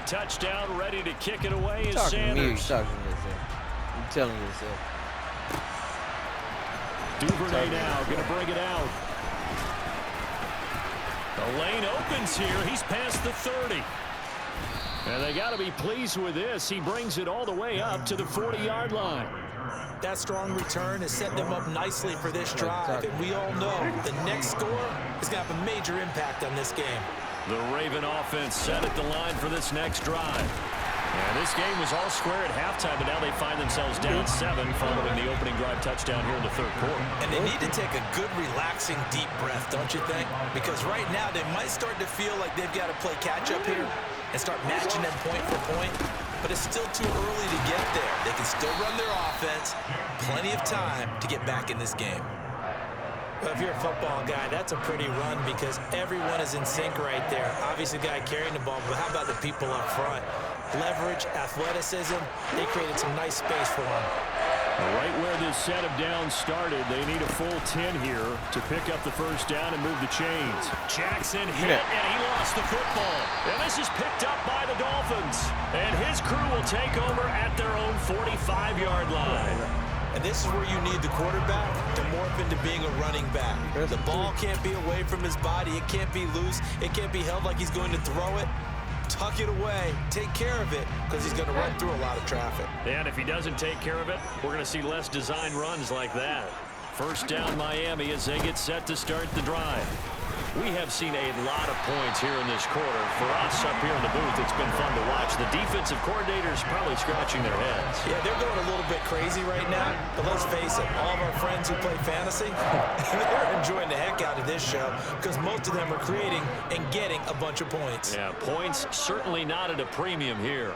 touchdown, ready to kick it away is Sanders. Sanders. I'm telling yourself. Duvernay now going to bring it out. The lane opens here. He's past the 30. And they got to be pleased with this. He brings it all the way up to the 40-yard line. That strong return has set them up nicely for this drive. And we all know the next score is going to have a major impact on this game. The Raven offense set at the line for this next drive. And this game was all square at halftime, but now they find themselves down 7 following the opening drive touchdown here in the third quarter. And they need to take a good, relaxing, deep breath, don't you think? Because right now they might start to feel like they've got to play catch-up here and start matching them point for point. But it's still too early to get there. They can still run their offense. Plenty of time to get back in this game. Well, if you're a football guy, that's a pretty run because everyone is in sync right there. Obviously, the guy carrying the ball, but how about the people up front? Leverage, athleticism, they created some nice space for him. Right where this set of downs started, they need a full 10 here to pick up the first down and move the chains. Jackson hit, and he lost the football. And this is picked up by the Dolphins. And his crew will take over at their own 45-yard line. And this is where you need the quarterback to morph into being a running back. The ball can't be away from his body. It can't be loose. It can't be held like he's going to throw it. Tuck it away. Take care of it because he's going to run through a lot of traffic. And if he doesn't take care of it, we're going to see less design runs like that. First down Miami as they get set to start the drive. We have seen a lot of points here in this quarter. For us up here in the booth, it's been fun to watch. The defensive coordinators probably scratching their heads. Yeah, they're going a little bit crazy right now. But let's face it, all of our friends who play fantasy, they're enjoying the heck out of this show because most of them are creating and getting a bunch of points. Yeah, points certainly not at a premium here.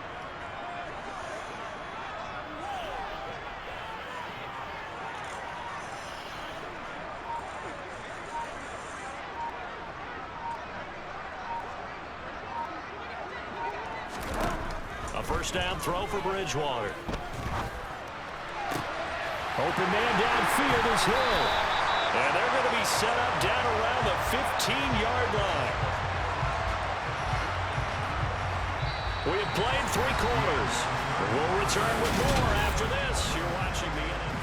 First down throw for Bridgewater. Open man downfield is Hill. And they're going to be set up down around the 15-yard line. We have played 3 quarters. We'll return with more after this. You're watching the NFL.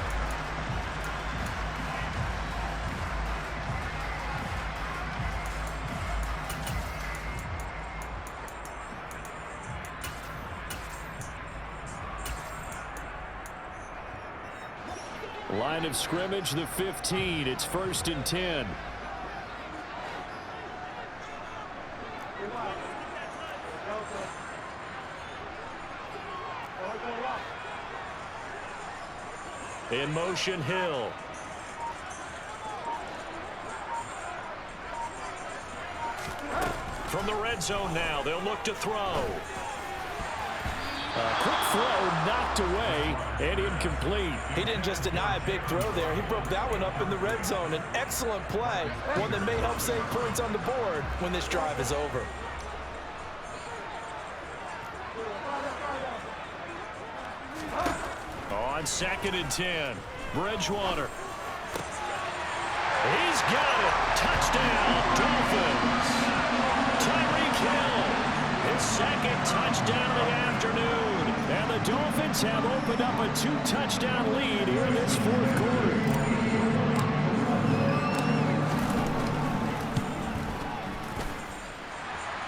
Line of scrimmage, the 15. It's 1st and 10. In motion, Hill. From the red zone now, they'll look to throw. Quick throw knocked away and incomplete. He didn't just deny a big throw there. He broke that one up in the red zone. An excellent play, one that may help save points on the board when this drive is over. On 2nd and 10, Bridgewater. He's got it. Touchdown, Dolphins. Tyreek Hill, his 2nd touchdown of the afternoon. And the Dolphins have opened up a 2-touchdown lead here in this 4th quarter.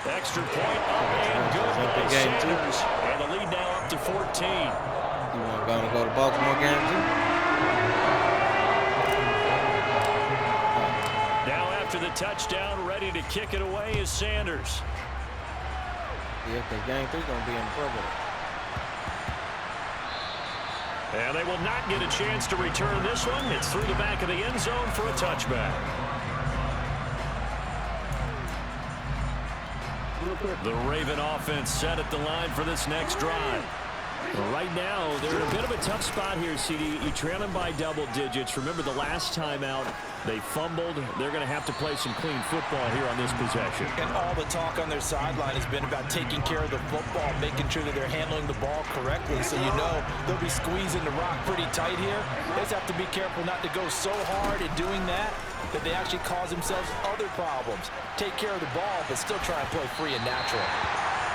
Extra point up and good by Sanders. And the lead now up to 14. You want to go to Baltimore game too? Now after the touchdown, ready to kick it away is Sanders. Yeah, because game 3 is going to be in trouble. And they will not get a chance to return this one. It's through the back of the end zone for a touchback. The Raven offense set at the line for this next drive. Right now, they're in a bit of a tough spot here, CD. You trail them by double digits. Remember the last time out, they fumbled. They're going to have to play some clean football here on this possession. And all the talk on their sideline has been about taking care of the football, making sure that they're handling the ball correctly. So you know they'll be squeezing the rock pretty tight here. They just have to be careful not to go so hard at doing that they actually cause themselves other problems. Take care of the ball, but still try and play free and natural.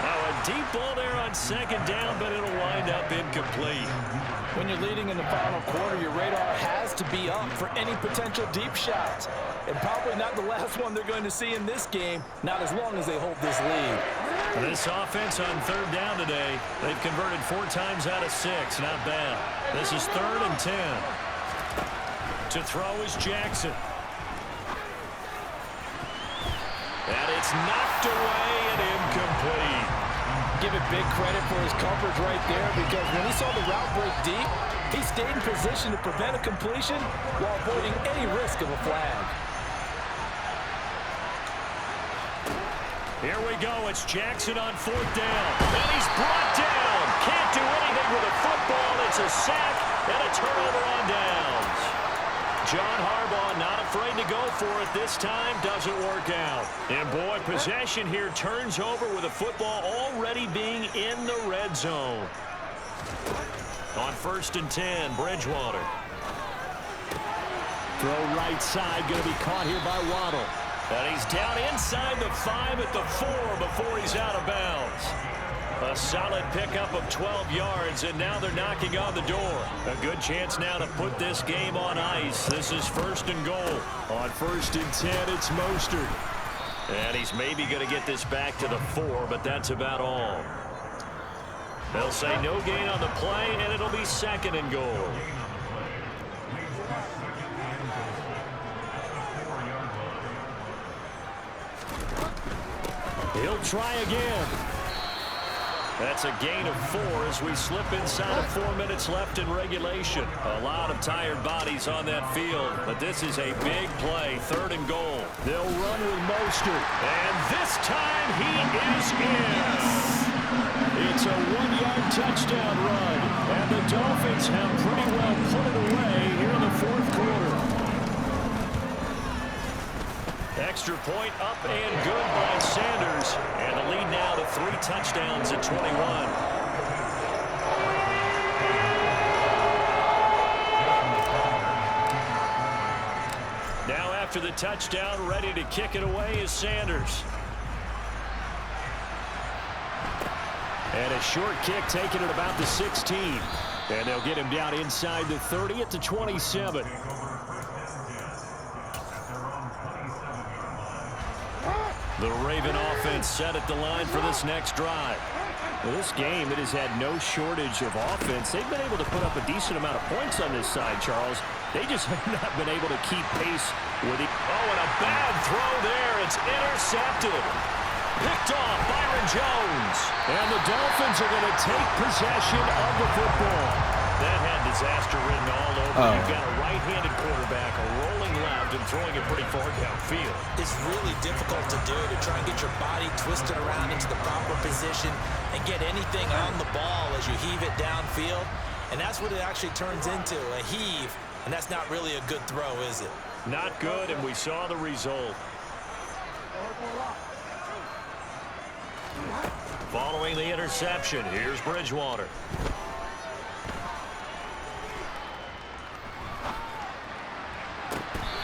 Oh, a deep ball there on second down, but it'll wind up incomplete. When you're leading in the final quarter, your radar has to be up for any potential deep shots. And probably not the last one they're going to see in this game, not as long as they hold this lead. This offense on third down today, they've converted 4 times out of 6. Not bad. This is 3rd and 10. To throw is Jackson. And it's knocked away and incomplete. Give it big credit for his coverage right there, because when he saw the route break deep, he stayed in position to prevent a completion while avoiding any risk of a flag. Here we go. It's Jackson on 4th down. And he's brought down. Can't do anything with a football. It's a sack and a turnover on downs. John Harbaugh not afraid to go for it this time. Doesn't work out. And boy, possession here turns over with a football already being in the red zone. On 1st and 10, Bridgewater. Throw right side, going to be caught here by Waddle. And he's down inside the 5 at the 4 before he's out of bounds. A solid pickup of 12 yards, and now they're knocking on the door. A good chance now to put this game on ice. This is 1st and goal. On 1st and 10, it's Mostert. And he's maybe going to get this back to the 4, but that's about all. They'll say no gain on the play, and it'll be 2nd and goal. He'll try again. That's a gain of 4 as we slip inside of 4 minutes left in regulation. A lot of tired bodies on that field, but this is a big play. 3rd and goal. They'll run with Mostert. And this time he is in. It's a 1-yard touchdown run. And the Dolphins have pretty well put it away here in the 4th quarter. Extra point up and good by Sanders. And the lead now to 3 touchdowns at 21. Now after the touchdown, ready to kick it away is Sanders. And a short kick taken at about the 16. And they'll get him down inside the 30 at the 27. The Raven offense set at the line for this next drive. Well, this game, it has had no shortage of offense. They've been able to put up a decent amount of points on this side, Charles. They just have not been able to keep pace with it. Oh, and a bad throw there. It's intercepted. Picked off Byron Jones. And the Dolphins are going to take possession of the football. That had disaster written all over. You've got a right-handed quarterback, a rolling left, and throwing it pretty far downfield. It's really difficult to do, to try and get your body twisted around into the proper position and get anything on the ball as you heave it downfield. And that's what it actually turns into, a heave. And that's not really a good throw, is it? Not good, and we saw the result. Following the interception, here's Bridgewater.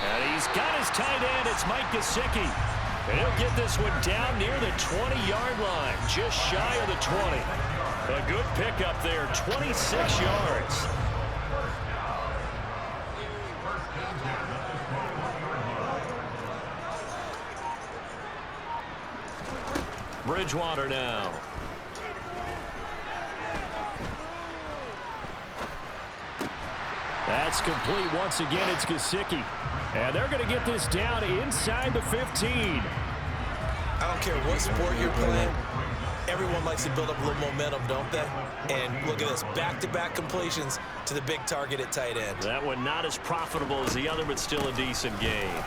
And he's got his tight end. It's Mike Gesicki. And he'll get this one down near the 20-yard line, just shy of the 20. A good pickup there, 26 yards. Bridgewater now. That's complete once again. It's Gesicki. And they're going to get this down inside the 15. I don't care what sport you're playing. Everyone likes to build up a little momentum, don't they? And look at this, back-to-back completions to the big target at tight end. That one not as profitable as the other, but still a decent game.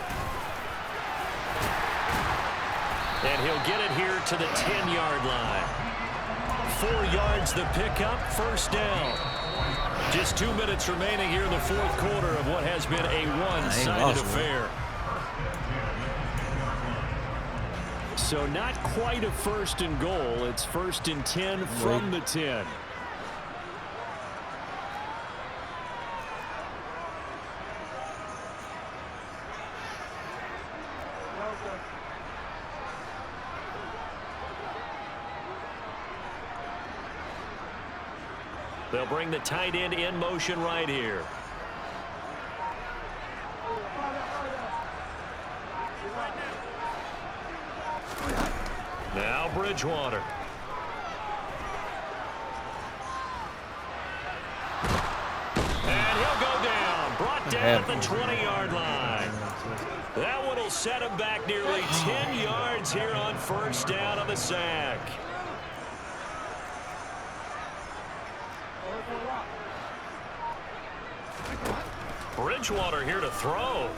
And he'll get it here to the 10-yard line. 4 yards the pickup, 1st down. Just 2 minutes remaining here in the 4th quarter of what has been a one-sided affair. So not quite a 1st and goal. It's 1st and 10 from the 10. They'll bring the tight end in motion right here. Now Bridgewater. And he'll go down. Brought down at the 20-yard line. That one will set him back nearly 10 yards here on first down on the sack. Bridgewater here to throw.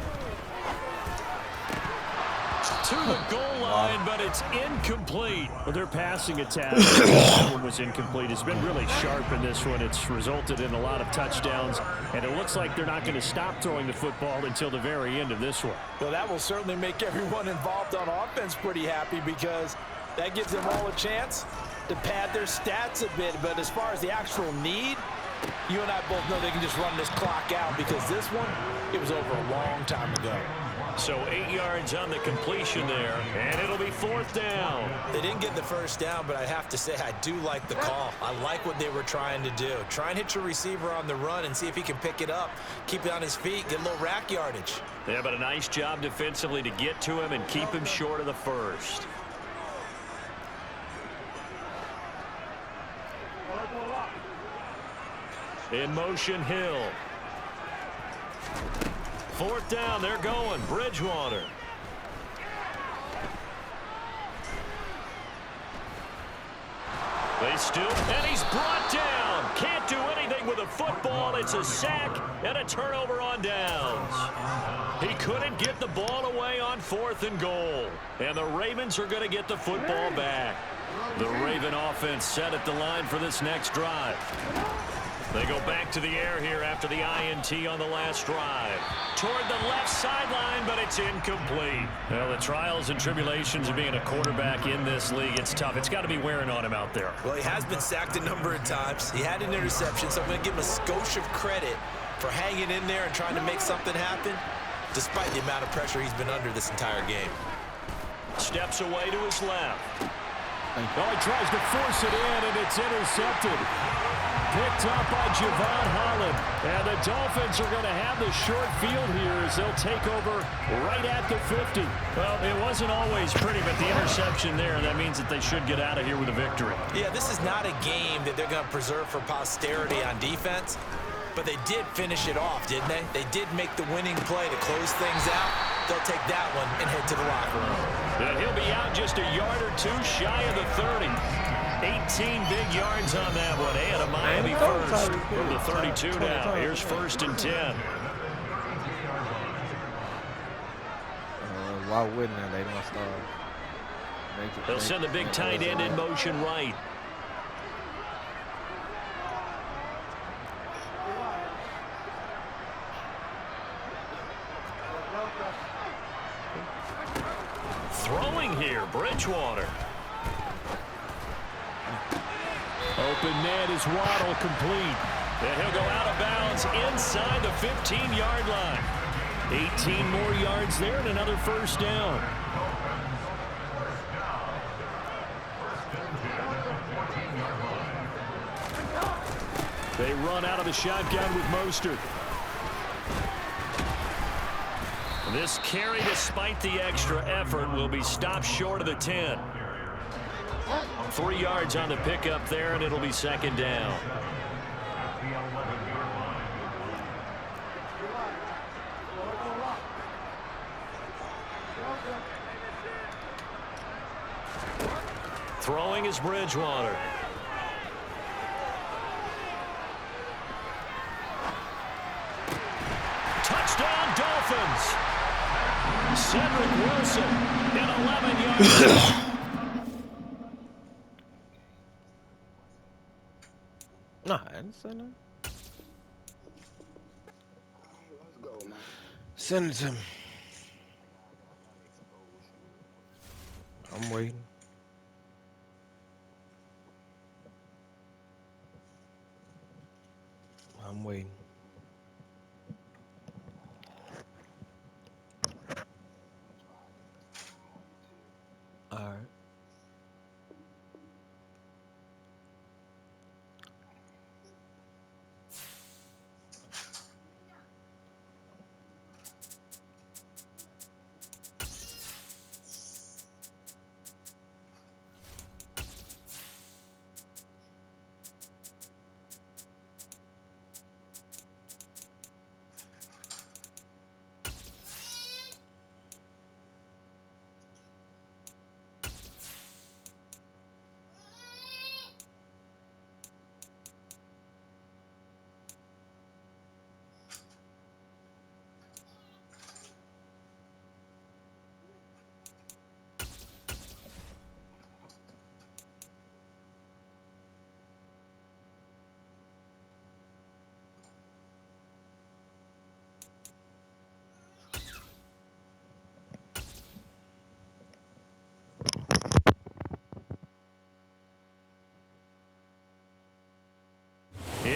To the goal line, but it's incomplete. Well, their passing attack that one was incomplete. It's been really sharp in this one. It's resulted in a lot of touchdowns, and it looks like they're not going to stop throwing the football until the very end of this one. Well, that will certainly make everyone involved on offense pretty happy because that gives them all a chance to pad their stats a bit. But as far as the actual need, you and I both know they can just run this clock out because this one, it was over a long time ago. So 8 yards on the completion there, and it'll be fourth down. They didn't get the first down, but I have to say I do like the call. I like what they were trying to do. Try and hit your receiver on the run and see if he can pick it up, keep it on his feet, get a little rack yardage. Yeah, but a nice job defensively to get to him and keep him short of the first. In motion, Hill. Fourth down, they're going. Bridgewater. They still, and he's brought down. Can't do anything with a football. It's a sack and a turnover on downs. He couldn't get the ball away on 4th and goal. And the Ravens are going to get the football back. The Raven offense set at the line for this next drive. They go back to the air here after the INT on the last drive. Toward the left sideline, but it's incomplete. Well, the trials and tribulations of being a quarterback in this league, it's tough. It's got to be wearing on him out there. Well, he has been sacked a number of times. He had an interception, so I'm going to give him a skosh of credit for hanging in there and trying to make something happen, despite the amount of pressure he's been under this entire game. Steps away to his left. Oh, he tries to force it in, and it's intercepted. Picked up by Javon Holland. And the Dolphins are going to have the short field here as they'll take over right at the 50. Well, it wasn't always pretty, but the interception there, that means that they should get out of here with a victory. Yeah, this is not a game that they're going to preserve for posterity on defense, but they did finish it off, didn't they? They did make the winning play to close things out. They'll take that one and head to the locker room. And he'll be out just a yard or two shy of the 30. 18 big yards on that one, and a Miami first from the 32 now. Here's 1st and 10. Why wouldn't they? They don't start. They'll send the big tight end in motion right. Throwing here, Bridgewater. Open net is Waddle, complete. And he'll go out of bounds inside the 15-yard line. 18 more yards there and another first down. They run out of the shotgun with Mostert. This carry, despite the extra effort, will be stopped short of the 10. 3 yards on the pickup there, and it'll be 2nd down. Throwing is Bridgewater. Touchdown, Dolphins. Cedric Wilson in 11 yards. Nah, I didn't say nothing. Send it to me. I'm waiting. I'm waiting. All right.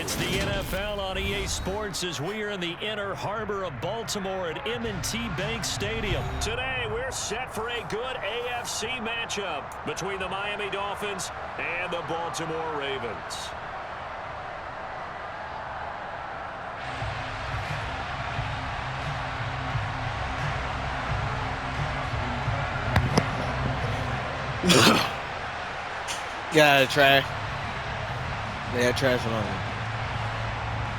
It's the NFL on EA Sports as we are in the inner harbor of Baltimore at M&T Bank Stadium. Today, we're set for a good AFC matchup between the Miami Dolphins and the Baltimore Ravens. Gotta try. Yeah, trash on him.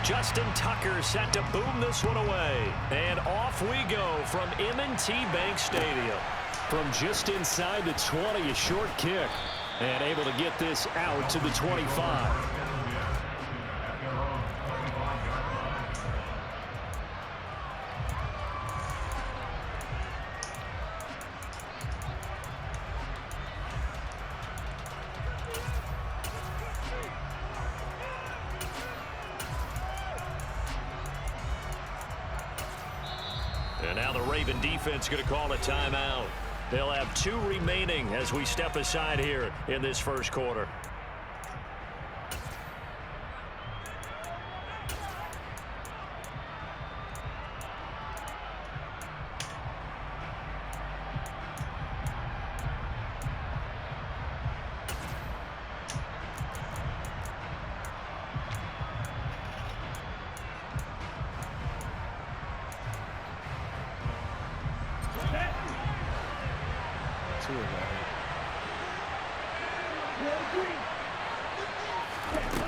Justin Tucker set to boom this one away. And off we go from M&T Bank Stadium. From just inside the 20, a short kick. And able to get this out to the 25. And now the Raven defense going to call a timeout. They'll have 2 remaining as we step aside here in this first quarter.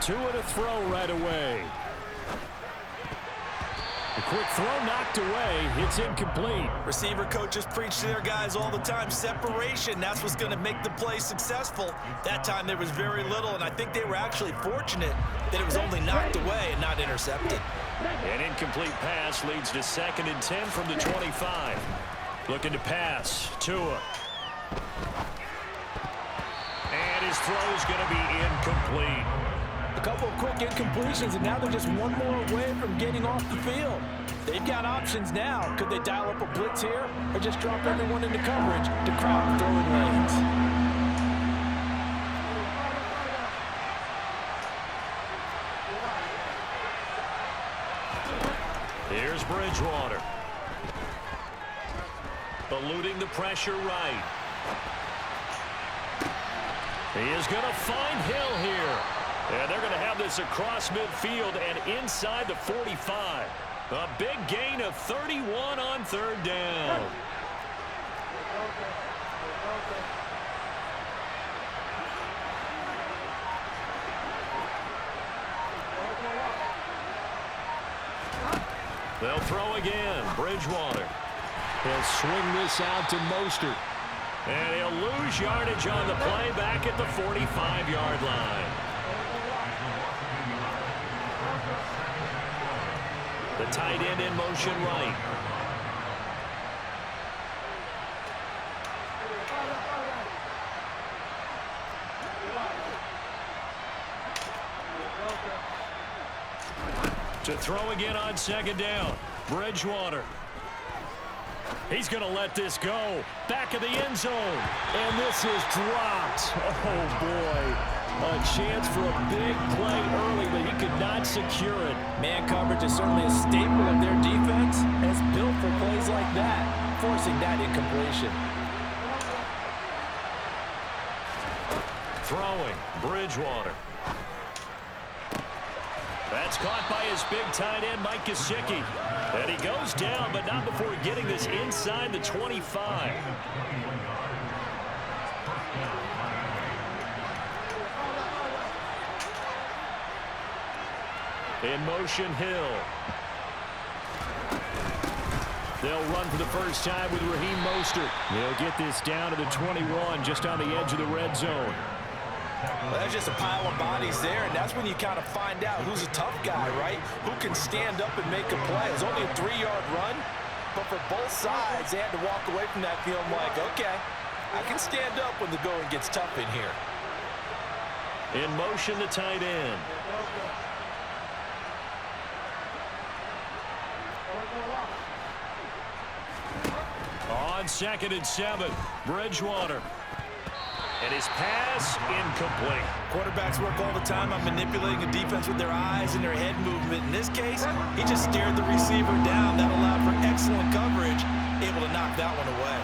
Two and a throw right away. A quick throw knocked away. It's incomplete. Receiver coaches preach to their guys all the time. Separation, that's what's going to make the play successful. That time there was very little, and I think they were actually fortunate that it was only knocked away and not intercepted. An incomplete pass leads to 2nd and 10 from the 25. Looking to pass. Tua. And his throw is going to be incomplete. A couple of quick incompletions, and now they're just one more away from getting off the field. They've got options now. Could they dial up a blitz here or just drop everyone into coverage to crowd the throwing lanes? Here's Bridgewater. Eluding the pressure right. He is going to find Hill here. And they're going to have this across midfield and inside the 45. A big gain of 31 on 3rd down. They'll throw again. Bridgewater. He'll swing this out to Mostert. And he'll lose yardage on the play back at the 45-yard line. The tight end in motion right. To throw again on 2nd down. Bridgewater. He's going to let this go. Back of the end zone. And this is dropped. Oh, boy. A chance for a big play early, but he could not secure it. Man coverage is certainly a staple of their defense, and it's built for plays like that, forcing that incompletion. Throwing. Bridgewater. That's caught by his big tight end, Mike Gesicki. And he goes down, but not before getting this inside the 25. In motion, Hill. They'll run for the first time with Raheem Mostert. They'll get this down to the 21, just on the edge of the red zone. Well, that's just a pile of bodies there, and that's when you kind of find out who's a tough guy, right? Who can stand up and make a play. It's only a 3-yard run, but for both sides, they had to walk away from that feeling like, okay, I can stand up when the going gets tough in here. In motion, the tight end. On 2nd and 7, Bridgewater. And his pass incomplete. Quarterbacks work all the time on manipulating a defense with their eyes and their head movement. In this case, he just stared the receiver down. That allowed for excellent coverage, able to knock that one away.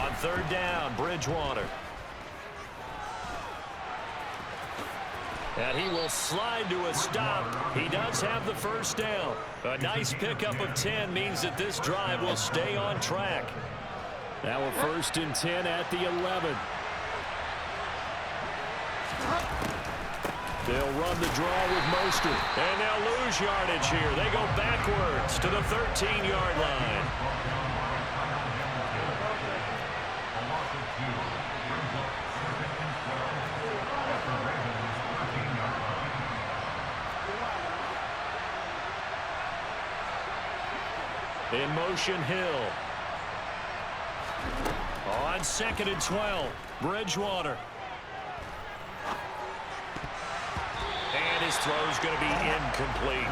On third down, Bridgewater. And he will slide to a stop. He does have the first down. A nice pickup of 10 means that this drive will stay on track. Now a 1st and 10 at the 11. They'll run the draw with Mostert. And they'll lose yardage here. They go backwards to the 13-yard line. In motion, Hill. On 2nd and 12, Bridgewater. And his throw's going to be incomplete.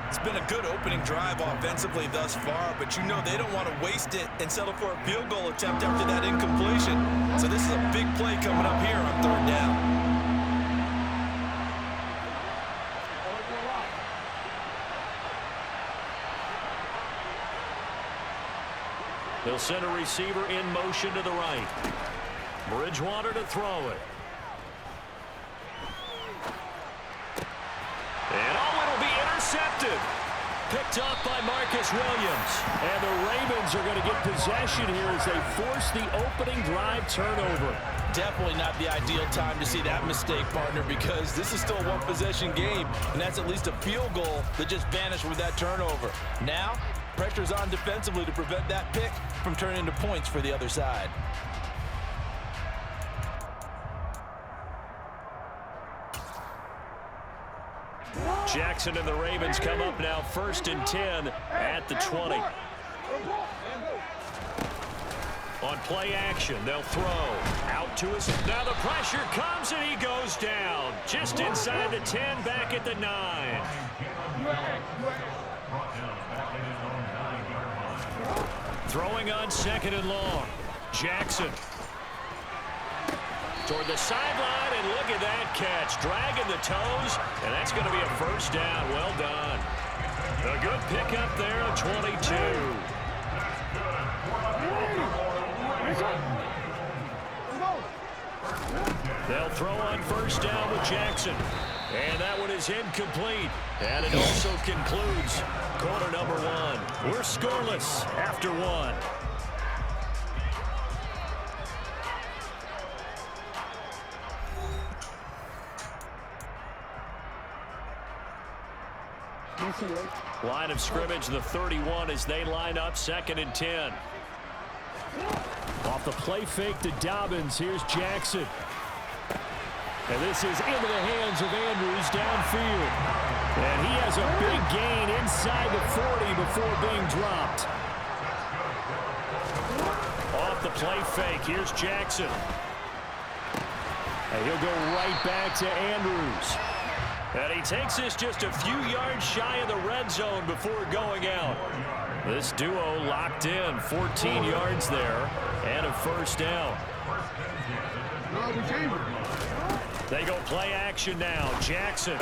It's been a good opening drive offensively thus far, but you know they don't want to waste it and settle for a field goal attempt after that incompletion. So this is a big play coming up here on 3rd down. They'll send a receiver in motion to the right. Bridgewater to throw it. And it'll be intercepted. Picked up by Marcus Williams. And the Ravens are going to get possession here as they force the opening drive turnover. Definitely not the ideal time to see that mistake, partner, because this is still a one-possession game, and that's at least a field goal that just vanished with that turnover. Now, pressure's on defensively to prevent that pick from turning into points for the other side. Jackson and the Ravens come up now 1st and 10 at the 20. On play action, they'll throw out to us. Now the pressure comes and he goes down. Just inside the 10, back at the 9. Throwing on 2nd and long. Jackson. Toward the sideline, and look at that catch. Dragging the toes, and that's going to be a 1st down. Well done. A good pickup there at 22. They'll throw on 1st down with Jackson. And that one is incomplete. And it also concludes quarter number 1. We're scoreless after 1. Line of scrimmage, the 31 as they line up 2nd and 10. Off the play fake to Dobbins. Here's Jackson. And this is into the hands of Andrews downfield. And he has a big gain inside the 40 before being dropped. Off the play fake, here's Jackson. And he'll go right back to Andrews. And he takes this just a few yards shy of the red zone before going out. This duo locked in, 14 yards there, and a 1st down. They go play action now. Jackson.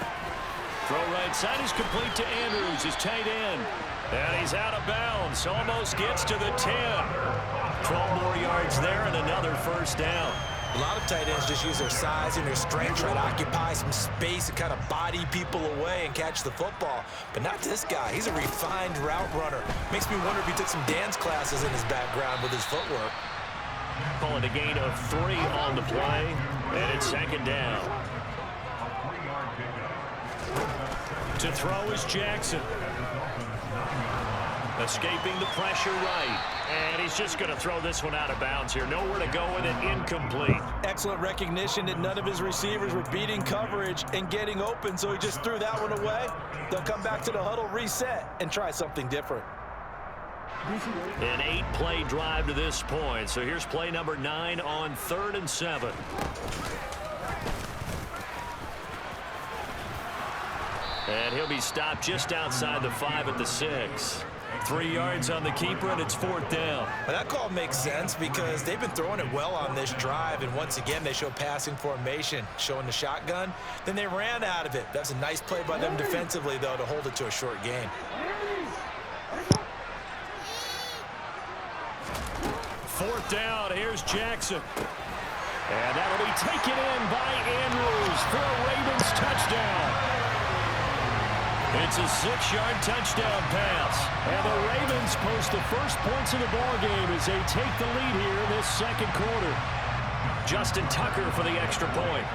Throw right side is complete to Andrews, his tight end. And he's out of bounds. Almost gets to the 10. 12 more yards there and another 1st down. A lot of tight ends just use their size and their strength, try to occupy some space and kind of body people away and catch the football. But not this guy. He's a refined route runner. Makes me wonder if he took some dance classes in his background with his footwork. Calling a gain of 3 on the play, and it's 2nd down. To throw is Jackson. Escaping the pressure right. And he's just going to throw this one out of bounds here. Nowhere to go with it, incomplete. Excellent recognition that none of his receivers were beating coverage and getting open, so he just threw that one away. They'll come back to the huddle, reset, and try something different. An 8-play drive to this point. So here's play number 9 on 3rd and 7. And he'll be stopped just outside the 5 at the 6. 3 yards on the keeper, and it's 4th down. Well, that call makes sense because they've been throwing it well on this drive, and once again, they show passing formation, showing the shotgun. Then they ran out of it. That's a nice play by them defensively, though, to hold it to a short gain. 4th down. Here's Jackson. And that'll be taken in by Andrews for a Ravens touchdown. It's a 6-yard touchdown pass. And the Ravens post the first points of the ballgame as they take the lead here in this second quarter. Justin Tucker for the extra point.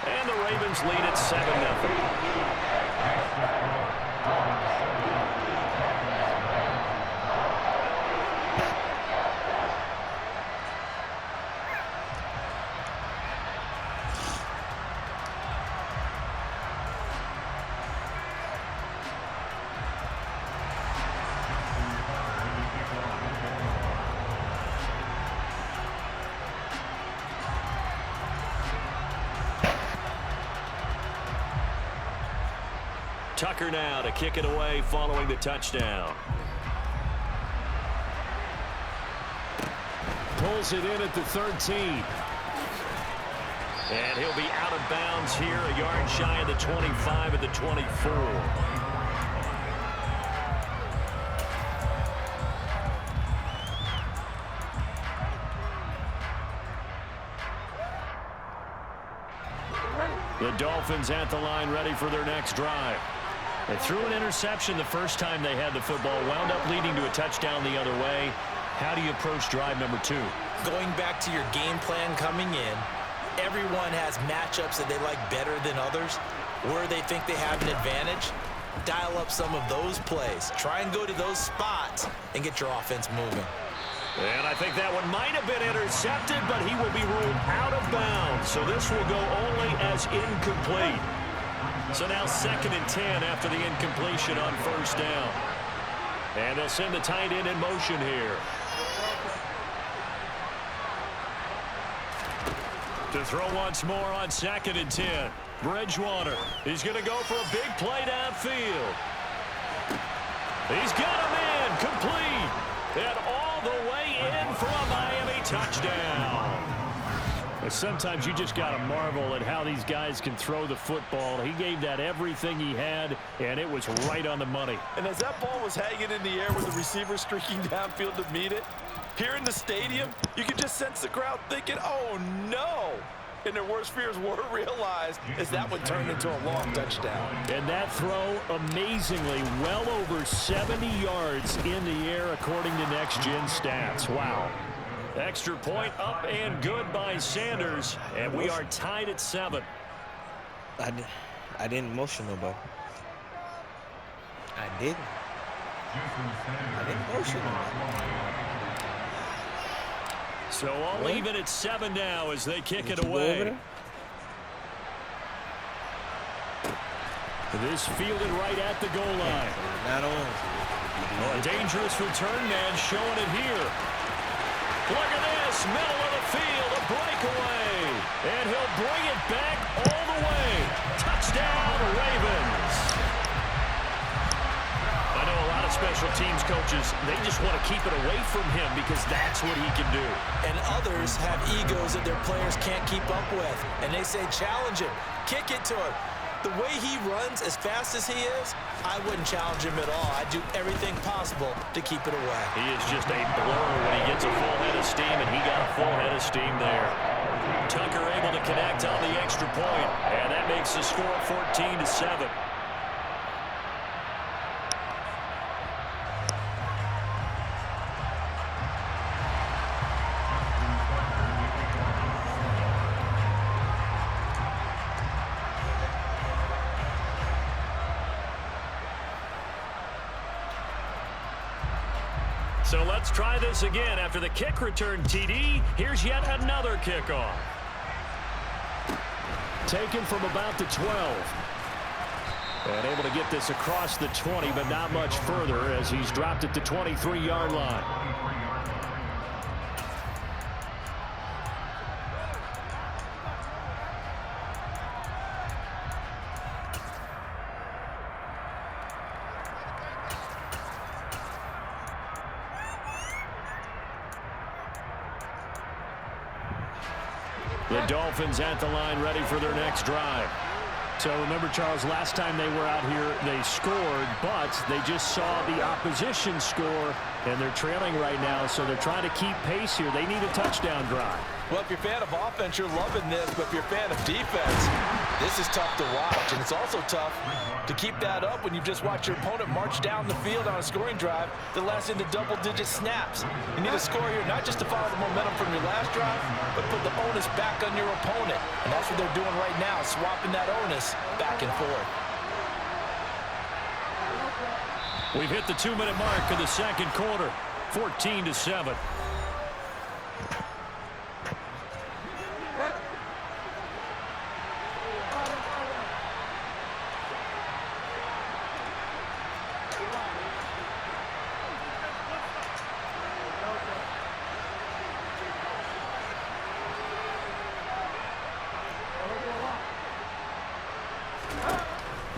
And the Ravens lead at 7-0. Tucker now to kick it away following the touchdown. Pulls it in at the 13. And he'll be out of bounds here, a yard shy of the 25 at the 24. The Dolphins at the line ready for their next drive. They threw an interception the first time they had the football, wound up leading to a touchdown the other way. How do you approach drive number 2? Going back to your game plan coming in, everyone has matchups that they like better than others. Where they think they have an advantage, dial up some of those plays. Try and go to those spots and get your offense moving. And I think that one might have been intercepted, but he will be ruled out of bounds. So this will go only as incomplete. So now 2nd and 10 after the incompletion on 1st down. And they'll send the tight end in motion here. To throw once more on 2nd and 10. Bridgewater. He's going to go for a big play downfield. He's got him in. Complete. And all the way in for a Miami touchdown. Sometimes you just got to marvel at how these guys can throw the football. He gave that everything he had, and it was right on the money. And as that ball was hanging in the air with the receiver streaking downfield to meet it, here in the stadium, you could just sense the crowd thinking, oh, no. And their worst fears were realized as that one turned into a long touchdown. And that throw, amazingly, well over 70 yards in the air, according to Next Gen Stats. Wow. Extra point up and good by Sanders, and we are tied at 7. I didn't motion nobody. I didn't motion nobody. So all even at 7 now as they kick it away. This fielded right at the goal line. Not on. A dangerous return man showing it here. Look at this, middle of the field, a breakaway. And he'll bring it back all the way. Touchdown, Ravens. I know a lot of special teams coaches, they just want to keep it away from him because that's what he can do. And others have egos that their players can't keep up with. And they say, challenge him, kick it to him. The way he runs as fast as he is, I wouldn't challenge him at all. I'd do everything possible to keep it away. He is just a blur when he gets a full head of steam, and he got a full head of steam there. Tucker able to connect on the extra point, and that makes the score 14-7. So let's try this again. After the kick return TD, here's yet another kickoff. Taken from about the 12. And able to get this across the 20, but not much further as he's dropped at the 23-yard line. The Dolphins at the line ready for their next drive. So remember, Charles, last time they were out here, they scored, but they just saw the opposition score, and they're trailing right now, so they're trying to keep pace here. They need a touchdown drive. Well, if you're a fan of offense, you're loving this, but if you're a fan of defense, this is tough to watch, and it's also tough to keep that up when you just watch your opponent march down the field on a scoring drive that lasts into double-digit snaps. You need a score here not just to follow the momentum from your last drive, but put the onus back on your opponent, and that's what they're doing right now, swapping that onus back and forth. We've hit the 2-minute mark of the second quarter, 14-7.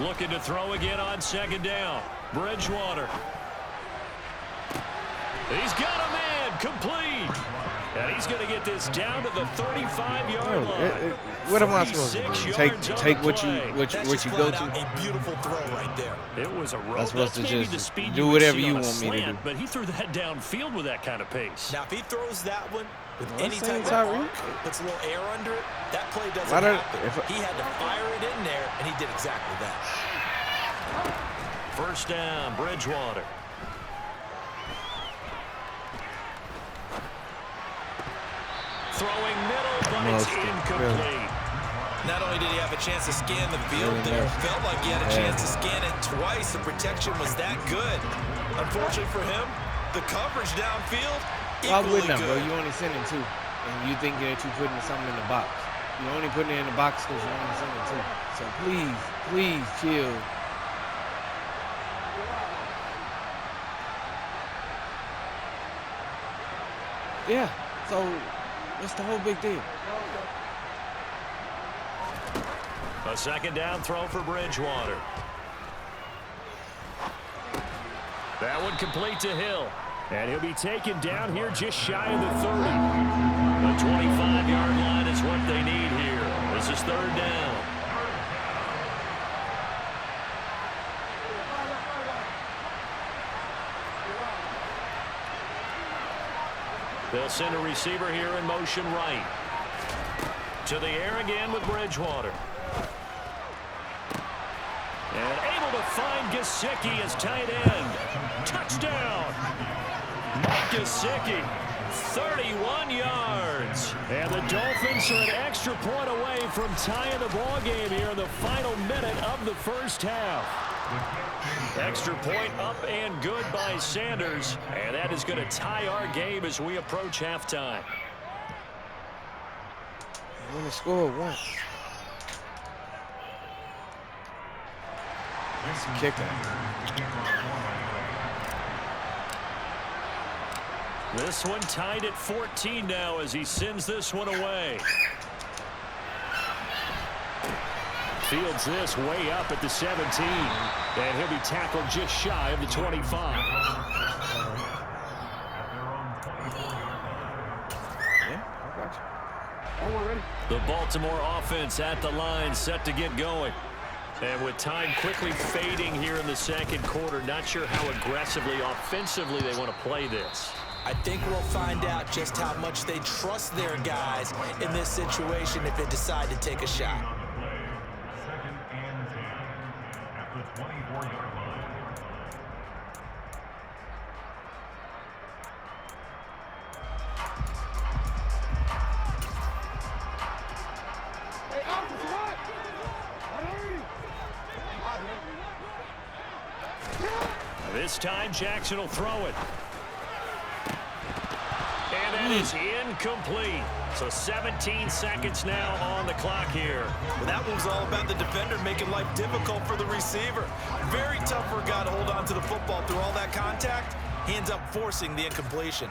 Looking to throw again on second down. Bridgewater. He's got a man, complete. And he's going to get this down to the 35-yard line. What am I supposed to do? Take what you go to? A beautiful throw right there. It was a roll. I'm supposed to maybe just the speed do would whatever see you on a want me to slant, do. But he threw that downfield with that kind of pace. Now, if he throws that one with Well, any same type of Tyreek. arc, puts a little air under it, that play doesn't Why don't- happen. He had to fire it in there, and he did exactly that. First down, Bridgewater. Throwing middle, but it's incomplete. Not only did he have a chance to scan the field there, felt like he had a chance to scan it twice. The protection was that good. Unfortunately for him, the coverage downfield, Why equally wouldn't I, bro? good. You only sending 2, and you thinking that you're putting something in the box. You're only putting it in the box because you're only sending 2. So please chill. Yeah, so what's the whole big deal? A second down throw for Bridgewater. That one complete to Hill. And he'll be taken down here just shy of the 30. The 25-yard line is what they need here. This is third down. They'll send a receiver here in motion right. To the air again with Bridgewater. And able to find Gesicki as tight end. Touchdown! Mike Gesicki, 31 yards. And the Dolphins are an extra point away from tying the ball game here in the final minute of the first half. Extra point up and good by Sanders. And that is going to tie our game as we approach halftime. I'm going to score once. That's a kicker. This one tied at 14 now as he sends this one away. Fields this way up at the 17. And he'll be tackled just shy of the 25. The Baltimore offense at the line, set to get going. And with time quickly fading here in the second quarter, not sure how aggressively, offensively they want to play this. I think we'll find out just how much they trust their guys in this situation if they decide to take a shot. This time Jackson will throw it. And that is incomplete. So 17 seconds now on the clock here. Well, that one's all about the defender making life difficult for the receiver. Very tough for a guy to hold on to the football through all that contact. He ends up forcing the incompletion.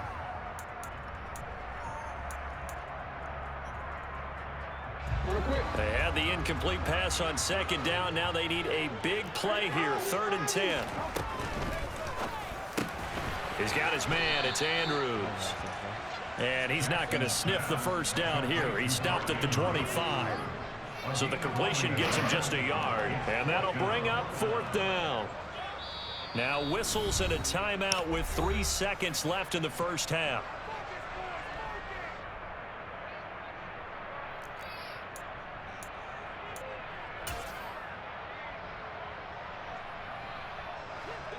They had the incomplete pass on second down. Now they need a big play here. 3rd and 10. He's got his man. It's Andrews. And he's not going to sniff the first down here. He stopped at the 25. So the completion gets him just a yard. And that'll bring up 4th down. Now whistles and a timeout with 3 seconds left in the first half.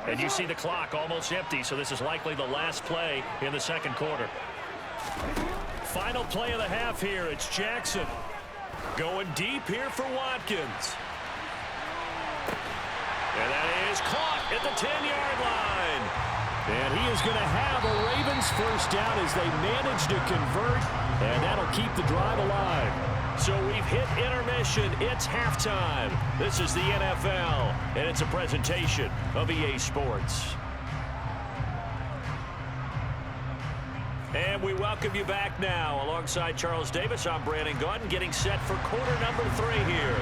And you see the clock almost empty, so this is likely the last play in the second quarter. Final play of the half here. It's Jackson going deep here for Watkins. And that is caught at the 10-yard line. And he is going to have a Ravens first down as they manage to convert, and that'll keep the drive alive. So we've hit intermission. It's halftime. This is the NFL, and it's a presentation of EA Sports. And we welcome you back now. Alongside Charles Davis, I'm Brandon Gaudin, getting set for quarter number 3 here.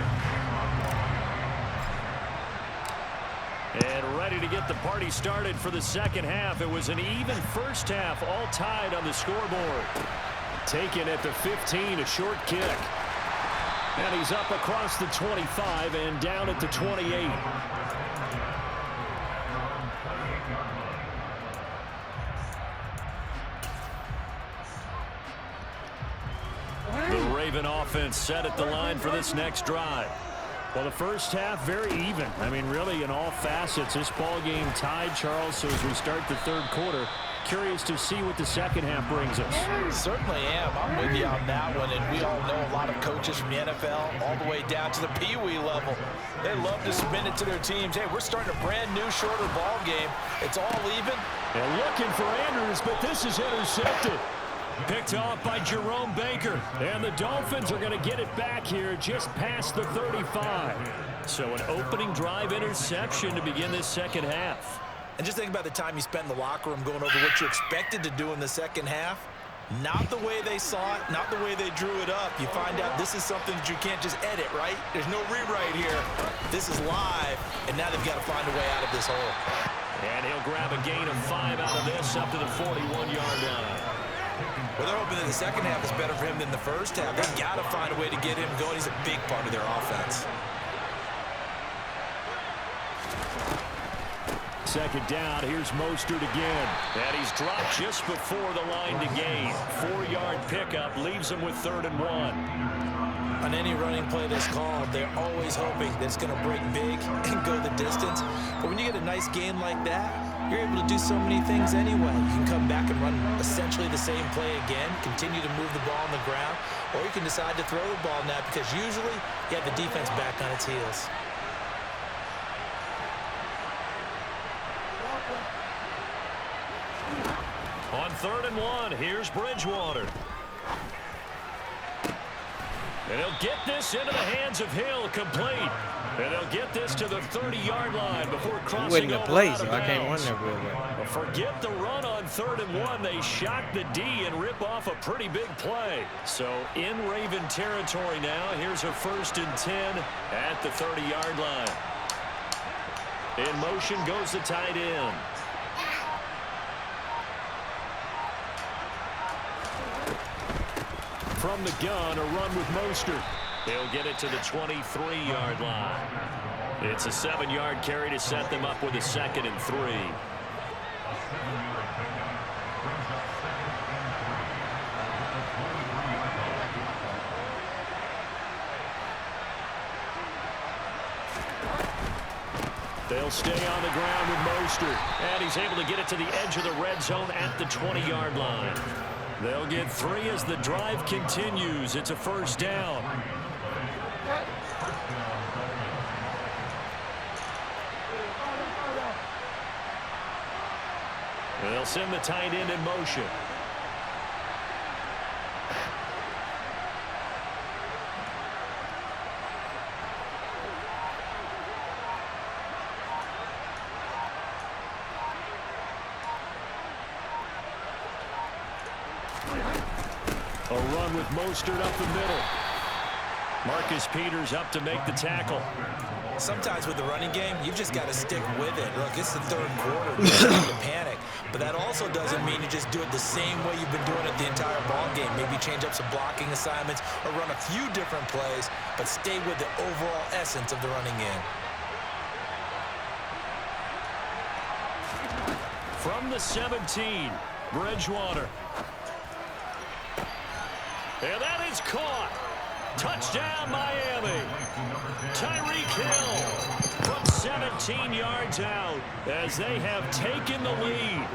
And ready to get the party started for the second half. It was an even first half, all tied on the scoreboard. Taken at the 15, a short kick. And he's up across the 25 and down at the 28. The Raven offense set at the line for this next drive. Well, the first half, very even. I mean, really, in all facets, this ball game tied, Charles. So as we start the third quarter, curious to see what the second half brings us. Certainly am. I'm with you on that one. And we all know a lot of coaches from the NFL all the way down to the Pee-wee level. They love to spin it to their teams. Hey, we're starting a brand new, shorter ball game. It's all even. And looking for Andrews, but this is intercepted. Picked off by Jerome Baker. And the Dolphins are going to get it back here just past the 35. So an opening drive interception to begin this second half. And just think about the time you spent in the locker room going over what you expected to do in the second half. Not the way they saw it, not the way they drew it up. You find out this is something that you can't just edit, right? There's no rewrite here. This is live, and now they've got to find a way out of this hole. And he'll grab a gain of 5 out of this up to the 41-yard line. Well, they're hoping that the second half is better for him than the first half. They've got to find a way to get him going. He's a big part of their offense. Second down, here's Mostert again. And he's dropped just before the line to gain. 4-yard pickup leaves him with 3rd and 1. On any running play that's called, they're always hoping that it's going to break big and go the distance. But when you get a nice gain like that, you're able to do so many things anyway. You can come back and run essentially the same play again, continue to move the ball on the ground, or you can decide to throw the ball now because usually you have the defense back on its heels. On 3rd and 1, here's Bridgewater. And he'll get this into the hands of Hill, complete. And they'll get this to the 30-yard line before crossing over place, out of so I can't run bounds. that real well. Forget the run on 3rd and 1. They shock the D and rip off a pretty big play. So in Raven territory now, here's a 1st and 10 at the 30-yard line. In motion goes the tight end. From the gun, a run with Mostert. He'll get it to the 23-yard line. It's a 7-yard carry to set them up with a 2nd and 3. They'll stay on the ground with Mostert. And he's able to get it to the edge of the red zone at the 20-yard line. They'll get 3 as the drive continues. It's a 1st down. They'll send the tight end in motion. A run with Mostert up the middle. Marcus Peters up to make the tackle. Sometimes with the running game, you've just got to stick with it. Look, it's the third quarter. You don't need to panic. But that also doesn't mean you just do it the same way you've been doing it the entire ball game. Maybe change up some blocking assignments or run a few different plays, but stay with the overall essence of the running game. From the 17, Bridgewater. And that is caught. Touchdown, Miami. Tyreek Hill from 17 yards out as they have taken the lead.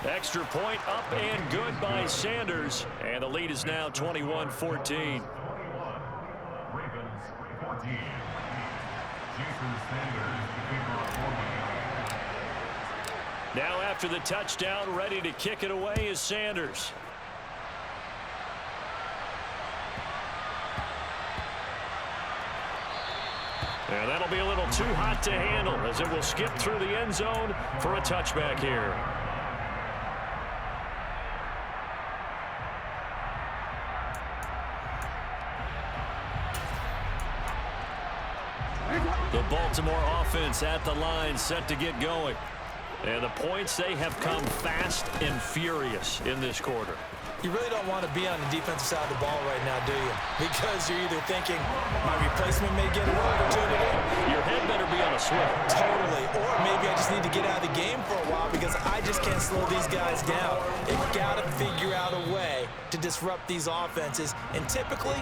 Extra point up and good by Sanders. And the lead is now 21-14. Now after the touchdown, ready to kick it away is Sanders. And that'll be a little too hot to handle as it will skip through the end zone for a touchback here. The Baltimore offense at the line, set to get going. And the points, they have come fast and furious in this quarter. You really don't want to be on the defensive side of the ball right now, do you? Because you're either thinking, my replacement may get an opportunity. Your head better be on a swivel. Totally. Or maybe I just need to get out of the game for a while because I just can't slow these guys down. They've got to figure out a way to disrupt these offenses. And typically,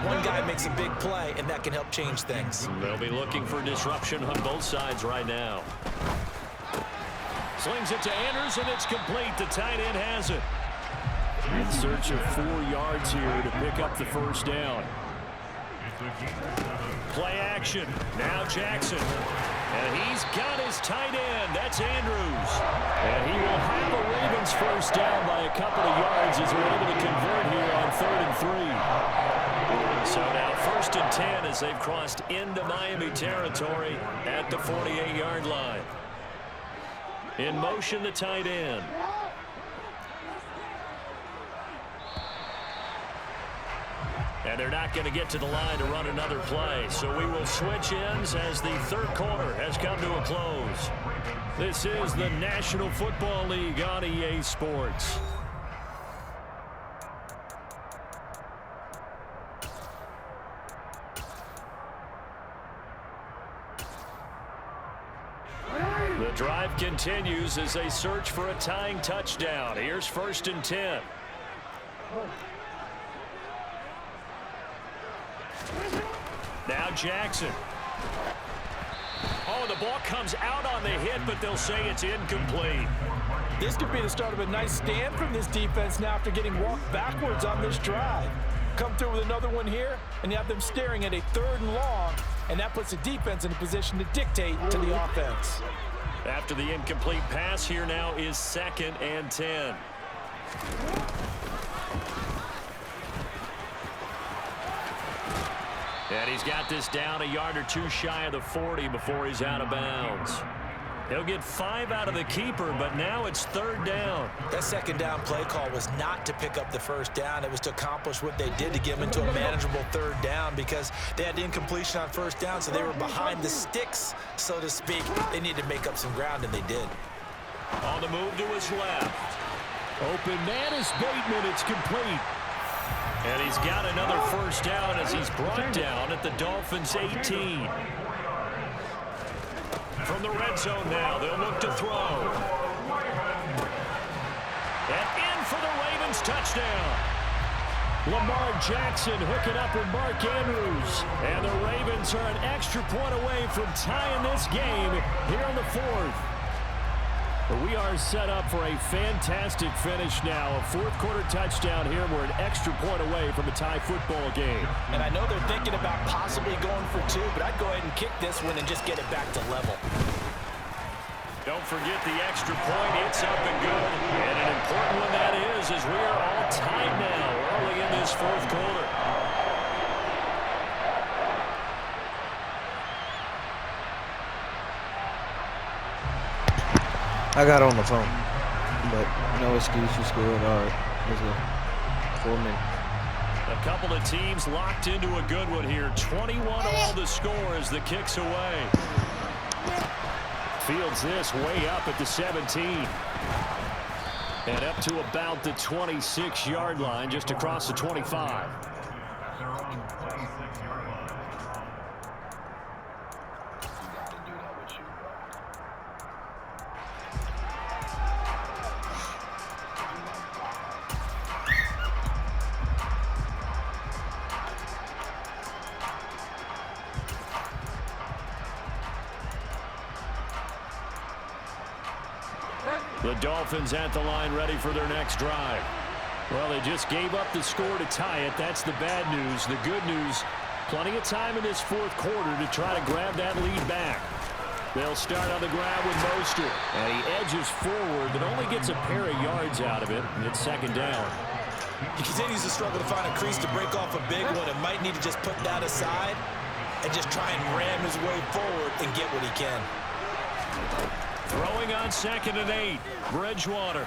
one guy makes a big play, and that can help change things. They'll be looking for disruption on both sides right now. Slings it to Andrews, and it's complete. The tight end has it. In search of 4 yards here to pick up the first down. Play action. Now Jackson. And he's got his tight end. That's Andrews. And he will have a Ravens first down by a couple of yards as we're able to convert here on 3rd and 3. So now 1st and 10 as they've crossed into Miami territory at the 48-yard line. In motion, the tight end. And they're not going to get to the line to run another play. So we will switch ends as the third quarter has come to a close. This is the National Football League on EA Sports. The drive continues as they search for a tying touchdown. Here's 1st and 10. Now Jackson. Oh, the ball comes out on the hit, but they'll say it's incomplete. This could be the start of a nice stand from this defense now after getting walked backwards on this drive. Come through with another one here, and you have them staring at a 3rd and long, and that puts the defense in a position to dictate to the offense. After the incomplete pass, here now is 2nd and 10. And he's got this down a yard or two shy of the 40 before he's out of bounds. He'll get 5 out of the keeper, but now it's 3rd down. That 2nd down play call was not to pick up the 1st down. It was to accomplish what they did to get them into a manageable 3rd down because they had incompletion on 1st down, so they were behind the sticks, so to speak. They needed to make up some ground, and they did. On the move to his left. Open man is Bateman. It's complete. And he's got another 1st down as he's brought down at the Dolphins' 18. From the red zone now, they'll look to throw. And in for the Ravens touchdown. Lamar Jackson hooking up with Mark Andrews. And the Ravens are an extra point away from tying this game here in the 4th. We are set up for a fantastic finish now. A 4th quarter touchdown here. We're an extra point away from a tie football game. And I know they're thinking about possibly going for 2, but I'd go ahead and kick this one and just get it back to level. Don't forget the extra point. It's up and good. And an important one that is as we are all tied now early in this 4th quarter. I got on the phone, but no excuse. You scored hard. It was 4 minutes. A couple of teams locked into a good one here. 21 all the score as the kick's away. Fields this way up at the 17. And up to about the 26-yard line, just across the 25. The Dolphins at the line ready for their next drive. Well, they just gave up the score to tie it. That's the bad news. The good news, plenty of time in this fourth quarter to try to grab that lead back. They'll start on the ground with Mostert. And he edges forward, but only gets a pair of yards out of it. And it's second down. He continues to struggle to find a crease to break off a big one and might need to just put that aside and just try and ram his way forward and get what he can. Throwing on 2nd and 8. Bridgewater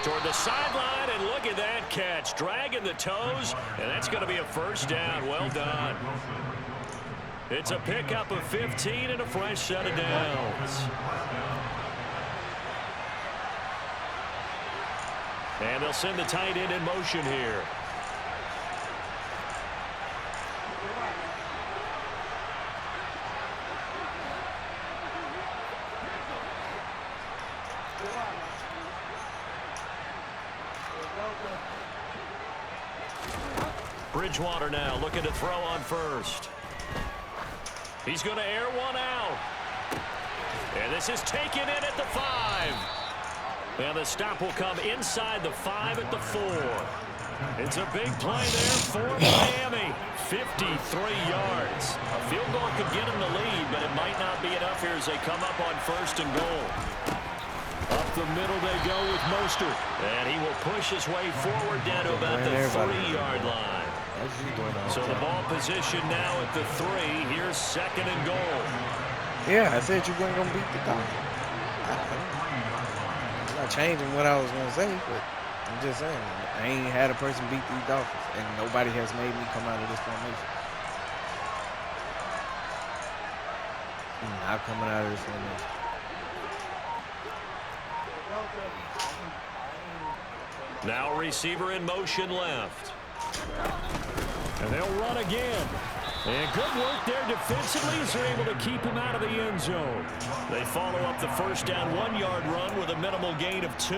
toward the sideline, and look at that catch. Dragging the toes, and that's going to be a first down. Well done. It's a pickup of 15 and a fresh set of downs. And they'll send the tight end in motion here. Bridgewater now looking to throw on first. He's going to air one out. And this is taken in at the 5. And the stop will come inside the 5 at the 4. It's a big play there for Miami. 53 yards. A field goal could get him the lead, but it might not be enough here as they come up on 1st and goal. Up the middle they go with Mostert. And he will push his way forward down to about the 3-yard line. So the ball position now at the 3. Here's 2nd and goal. Yeah, I said you weren't going to beat the Dolphins. I'm not changing what I was going to say, but I'm just saying, I ain't had a person beat these Dolphins, and nobody has made me come out of this formation. Not coming out of this formation. Now receiver in motion left. And they'll run again. And good work there defensively as they're able to keep him out of the end zone. They follow up the first down 1-yard run with a minimal gain of 2.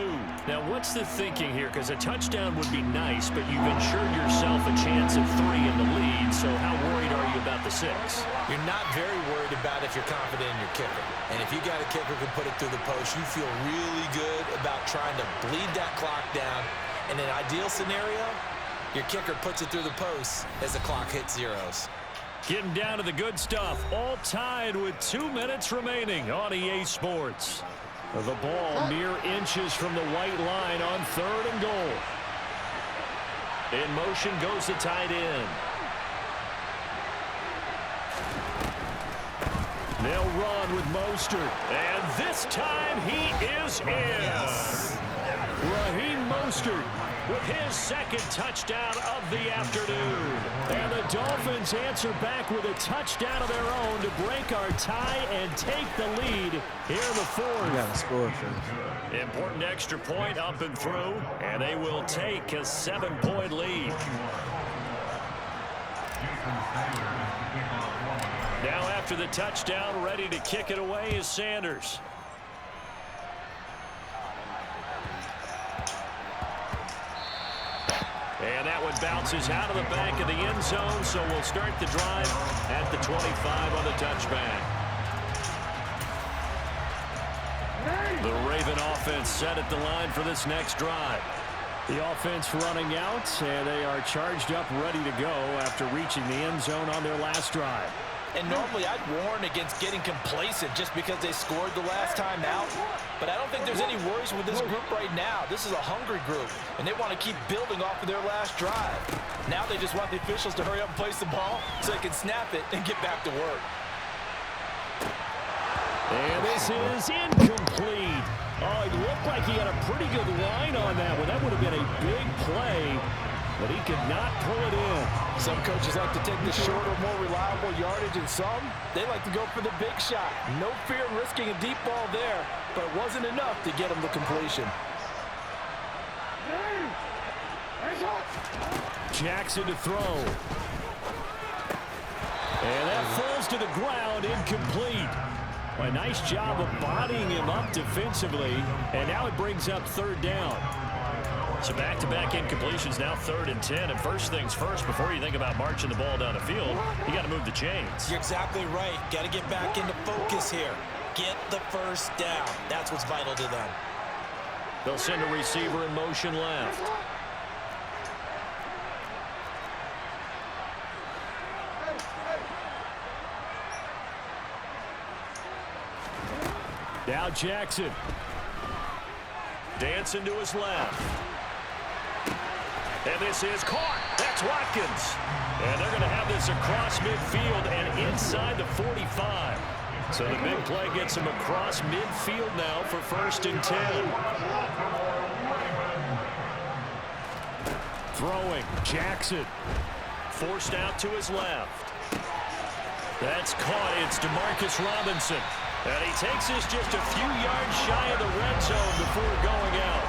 Now, what's the thinking here? Because a touchdown would be nice, but you've ensured yourself a chance of 3 in the lead. So how worried are you about the 6? You're not very worried about if you're confident in your kicker. And if you got a kicker who can put it through the post, you feel really good about trying to bleed that clock down. In an ideal scenario, your kicker puts it through the post as the clock hits zeros. Getting down to the good stuff. All tied with 2 minutes remaining on EA Sports. The ball mere inches from the white line on 3rd and goal. In motion goes the tight end. They'll run with Mostert. And this time he is in. Raheem Mostert with his 2nd touchdown of the afternoon. And the Dolphins answer back with a touchdown of their own to break our tie and take the lead here in the 4th. You got to score for this. Important extra point up and through, and they will take a 7-point lead. Now after the touchdown, ready to kick it away is Sanders. And that one bounces out of the back of the end zone, so we'll start the drive at the 25 on the touchback. The Raven offense set at the line for this next drive. The offense running out, and they are charged up, ready to go after reaching the end zone on their last drive. And normally I'd warn against getting complacent just because they scored the last time out. But I don't think there's any worries with this group right now. This is a hungry group, and they want to keep building off of their last drive. Now they just want the officials to hurry up and place the ball so they can snap it and get back to work. And this is incomplete. Oh, it looked like he had a pretty good line on that one. That would have been a big play, but he could not pull it in. Some coaches like to take the shorter, more reliable yardage, and some, they like to go for the big shot. No fear in risking a deep ball there, but it wasn't enough to get him the completion. Jackson to throw. And that falls to the ground, incomplete. A nice job of bodying him up defensively, and now it brings up third down. So back-to-back incompletions, now 3rd and 10. And first things first, before you think about marching the ball down the field, you got to move the chains. You're exactly right. Got to get back into focus here. Get the first down. That's what's vital to them. They'll send a receiver in motion left. Now Jackson. Dancing to his left. And this is caught. That's Watkins. And they're going to have this across midfield and inside the 45. So the big play gets him across midfield now for 1st and 10. Throwing. Jackson. Forced out to his left. That's caught. It's DeMarcus Robinson. And he takes this just a few yards shy of the red zone before going out.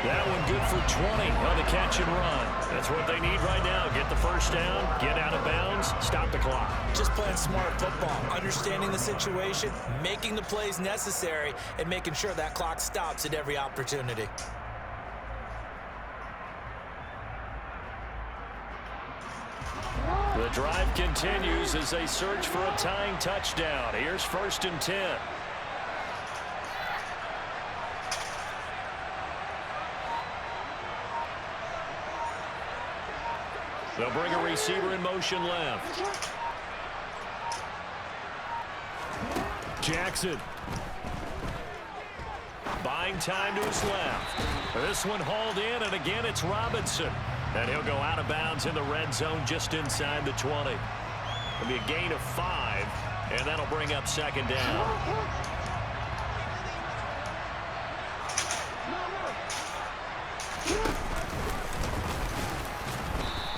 That one good for 20 on the catch and run. That's what they need right now. Get the first down, get out of bounds, stop the clock. Just playing smart football, understanding the situation, making the plays necessary, and making sure that clock stops at every opportunity. The drive continues as they search for a tying touchdown. Here's 1st and 10. They'll bring a receiver in motion left. Jackson. Buying time to his left. This one hauled in, and again it's Robinson. And he'll go out of bounds in the red zone just inside the 20. It'll be a gain of 5, and that'll bring up 2nd down.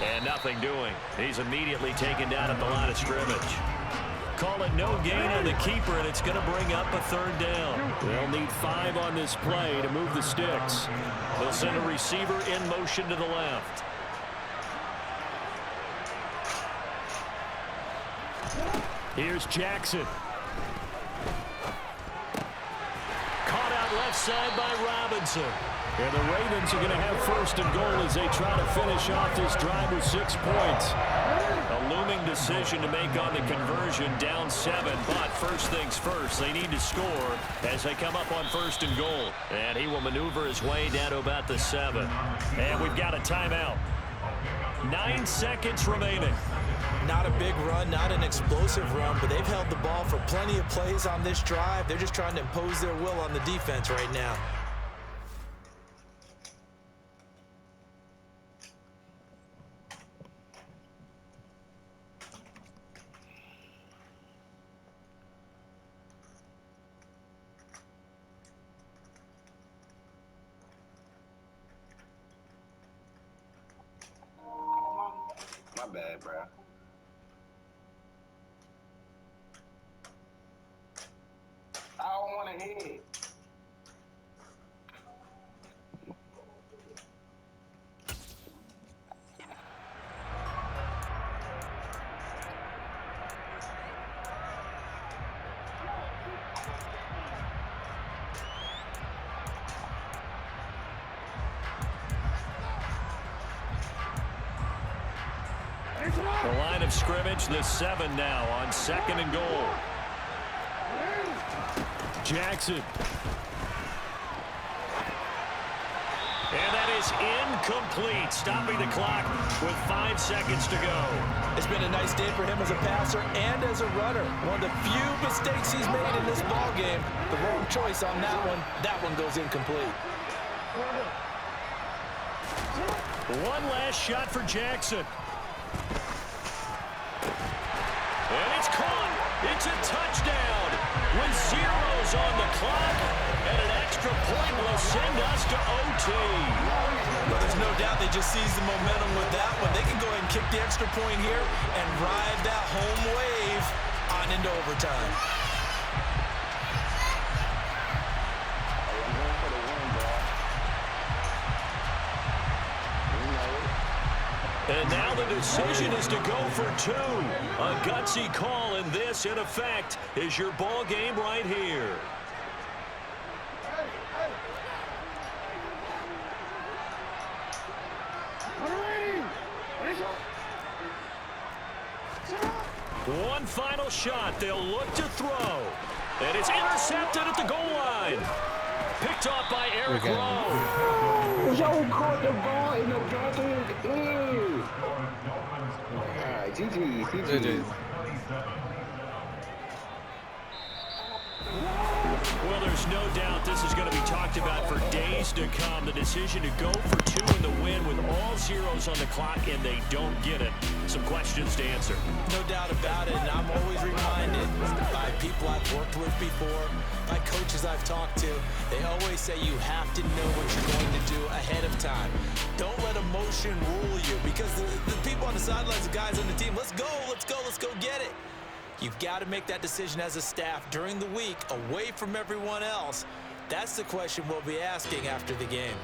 And nothing doing. He's immediately taken down at the line of scrimmage. Call it no gain on the keeper, and it's going to bring up a 3rd down. They'll need 5 on this play to move the sticks. They'll send a receiver in motion to the left. Here's Jackson. Caught out left side by Robinson. And the Ravens are going to have 1st and goal as they try to finish off this drive with 6 points. A looming decision to make on the conversion, down 7. But first things first, they need to score as they come up on 1st and goal. And he will maneuver his way down to about the 7. And we've got a timeout. 9 seconds remaining. Not a big run, not an explosive run, but they've held the ball for plenty of plays on this drive. They're just trying to impose their will on the defense right now. My bad, bro. I don't want to hit. The line of scrimmage, the 7 now on 2nd and goal. Jackson. And that is incomplete, stopping the clock with 5 seconds to go. It's been a nice day for him as a passer and as a runner. One of the few mistakes he's made in this ball game. The wrong choice on that one. That one goes incomplete. One last shot for Jackson. And it's caught. It's a touchdown with zeros on the clock, and an extra point will send us to OT. Well, there's no doubt they just seized the momentum with that one. They can go ahead and kick the extra point here and ride that home wave on into overtime. And now the decision is to go for two. A gutsy call, and this, in effect, is your ball game right here. One final shot. They'll look to throw. And it's intercepted at the goal line. Picked off by Eric Rowe. Yo, caught the ball in the back of his ear. All right, GG. Well, there's no doubt this is going to be talked about for days to come. The decision to go for two in the win with all zeros on the clock, and they don't get it. Some questions to answer. No doubt about it, and I'm always reminded by people I've worked with before, by coaches I've talked to, they always say you have to know what you're going to do ahead of time. Don't let emotion rule you, because the people on the sidelines, the guys on the team, let's go get it. You've got to make that decision as a staff during the week, away from everyone else. That's the question we'll be asking after the game.